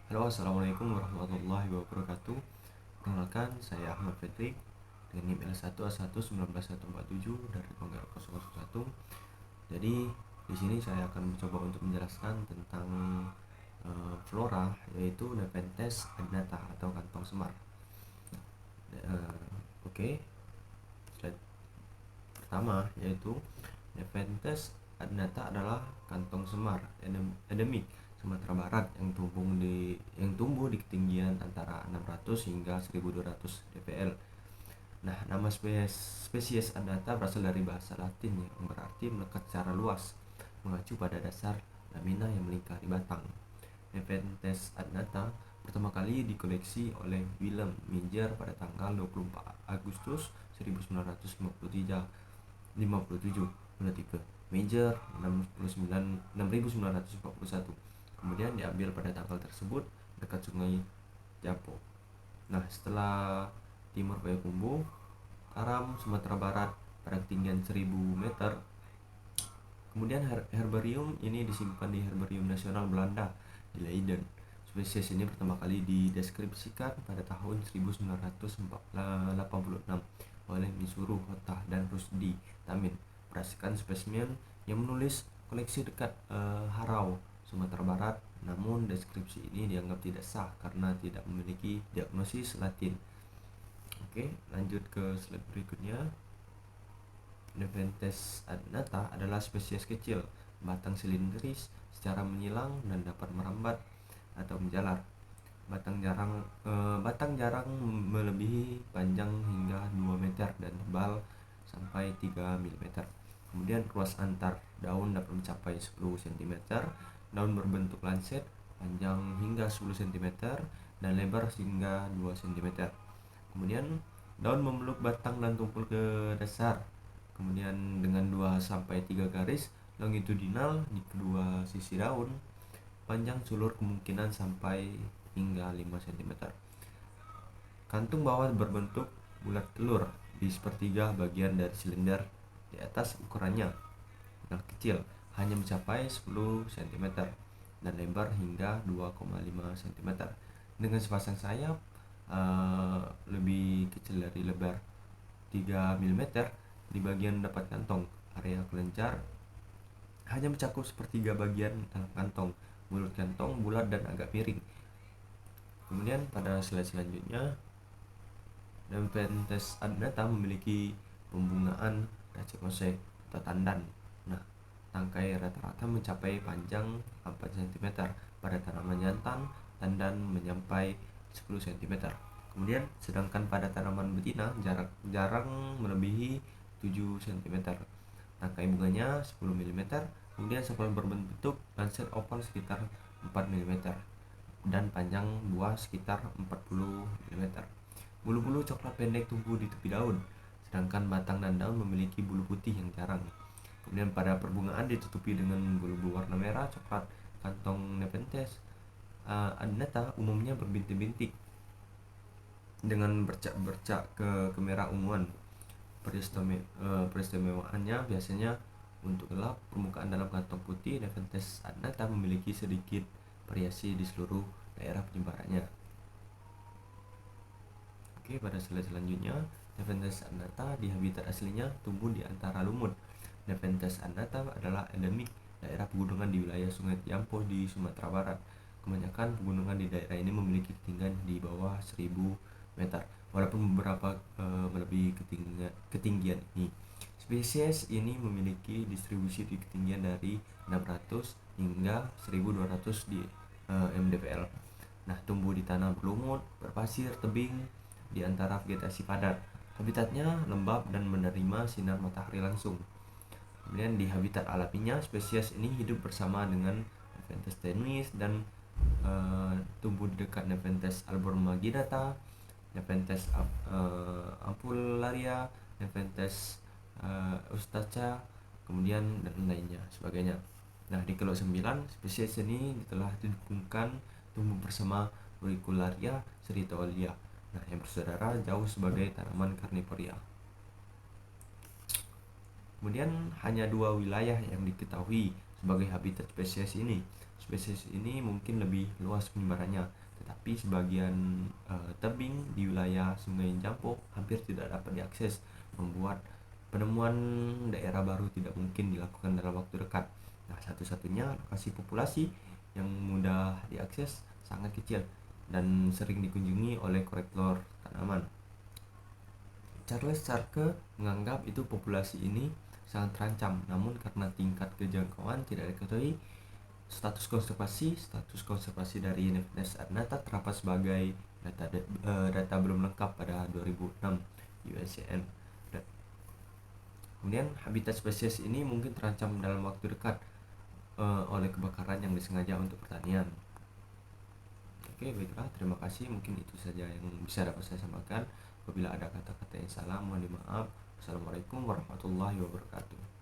Halo, assalamualaikum warahmatullahi wabarakatuh. Perkenalkan, saya Ahmad Fitri dengan NIM L1A1194147 dari Tenggara 001. Jadi di sini saya akan mencoba untuk menjelaskan tentang flora, yaitu Nepenthes adnata atau kantong semar. Oke, slide pertama yaitu Nepenthes adnata adalah kantong semar endemik Sumatera Barat yang tumbuh di ketinggian antara 600 hingga 1200 dpl. Nah, nama spesies adnata berasal dari bahasa Latin yang berarti melekat secara luas, mengacu pada dasar lamina yang melingkari batang. Nepenthes adnata pertama kali dikoleksi oleh Willem Minger pada tanggal 24 Agustus 1957 menurut ke Major 6941. Kemudian diambil pada tanggal tersebut dekat sungai Japo. Nah, setelah Timur Payakumbuh, Taram, Sumatera Barat pada ketinggian 1000 meter. Kemudian herbarium ini disimpan di Herbarium Nasional Belanda di Leiden. Spesies ini pertama kali dideskripsikan pada tahun 1986 oleh Mitsuru Hotta dan Rusdi Tamin berdasarkan spesimen yang menulis koleksi dekat Harau, Sumatera Barat. Namun deskripsi ini dianggap tidak sah karena tidak memiliki diagnosis Latin. Oke, lanjut ke slide berikutnya. Nepenthes adnata adalah spesies kecil, batang silindris, secara menyilang dan dapat merambat atau menjalar. Batang jarang melebihi panjang hingga 2 meter dan tebal sampai 3 mm. Kemudian luas antar daun dapat mencapai 10 cm. Daun berbentuk lanset, panjang hingga 10 cm dan lebar hingga 2 cm. Kemudian daun memeluk batang dan tumpul ke dasar. Kemudian dengan 2 sampai 3 garis longitudinal di kedua sisi daun. Panjang sulur kemungkinan sampai hingga 5 cm. Kantung bawah berbentuk bulat telur di sepertiga bagian dari silinder. Di atas ukurannya kecil, hanya mencapai 10 cm dan lebar hingga 2,5 cm. Dengan sepasang sayap lebih kecil dari lebar 3 mm. Di bagian depan kantong, area kelenjar hanya mencakup sepertiga bagian dalam kantong. Mulut kantong bulat dan agak miring. Kemudian pada slide selanjutnya, Nepenthes adnata memiliki pembungaan racemose atau tandan. Nah, tangkai rata-rata mencapai panjang 4 cm. Pada tanaman jantan, tandan menyampai 10 cm. Kemudian sedangkan pada tanaman betina jarang melebihi 7 cm. Tangkai bunganya 10 mm. Kemudian sepal berbentuk lancet oval sekitar 4 mm dan panjang buah sekitar 40 mm. Bulu-bulu coklat pendek tumbuh di tepi daun, sedangkan batang dan daun memiliki bulu putih yang jarang. Kemudian pada perbungaan ditutupi dengan bulu-bulu warna merah coklat. Kantong Nepenthes adnata umumnya berbintik-bintik dengan bercak-bercak kemerah-unguan. Peristimewaannya biasanya untuk gelap permukaan dalam kantong putih. Nepenthes adnata memiliki sedikit variasi di seluruh daerah penyebarannya. Oke, pada slide selanjutnya, Nepenthes adnata di habitat aslinya tumbuh di antara lumut. Nepenthes adnata adalah endemik daerah pegunungan di wilayah Sungai Tiampo di Sumatera Barat. Kebanyakan pegunungan di daerah ini memiliki ketinggian di bawah 1000 meter, walaupun beberapa melebihi ketinggian ini. Spesies ini memiliki distribusi di ketinggian dari 600 hingga 1200 di mdpl. Nah, tumbuh di tanah berlumut, berpasir, tebing, di antara vegetasi padat. Habitatnya lembab dan menerima sinar matahari langsung. Kemudian di habitat alaminya, spesies ini hidup bersama dengan Nepenthes tenuis dan tumbuh di dekat Nepenthes alboromagidata, Nepenthes ampullaria, Nepenthes ustaca, kemudian dan lainnya sebagainya. Nah, di Kelok 9, spesies ini telah didukungkan tumbuh bersama Auricularia serritolia. Nah, yang bersaudara jauh sebagai tanaman karnivoria. Kemudian hanya 2 wilayah yang diketahui sebagai habitat spesies ini mungkin lebih luas penyebarannya, tetapi sebagian tebing di wilayah Sungai Jampo hampir tidak dapat diakses, membuat penemuan daerah baru tidak mungkin dilakukan dalam waktu dekat. Nah, satu-satunya lokasi populasi yang mudah diakses sangat kecil dan sering dikunjungi oleh kolektor tanaman. Charles Charke menganggap itu populasi ini sangat terancam, namun karena tingkat kejangkauan tidak diketahui, status konservasi dari Universitas Adnata terdapat sebagai data belum lengkap pada 2006 UICN. Kemudian habitat spesies ini mungkin terancam dalam waktu dekat oleh kebakaran yang disengaja untuk pertanian. Oke, baiklah, terima kasih. Mungkin itu saja yang bisa dapat saya sampaikan. Apabila ada kata-kata yang salah, mohon dimaaf. Wassalamualaikum warahmatullahi wabarakatuh.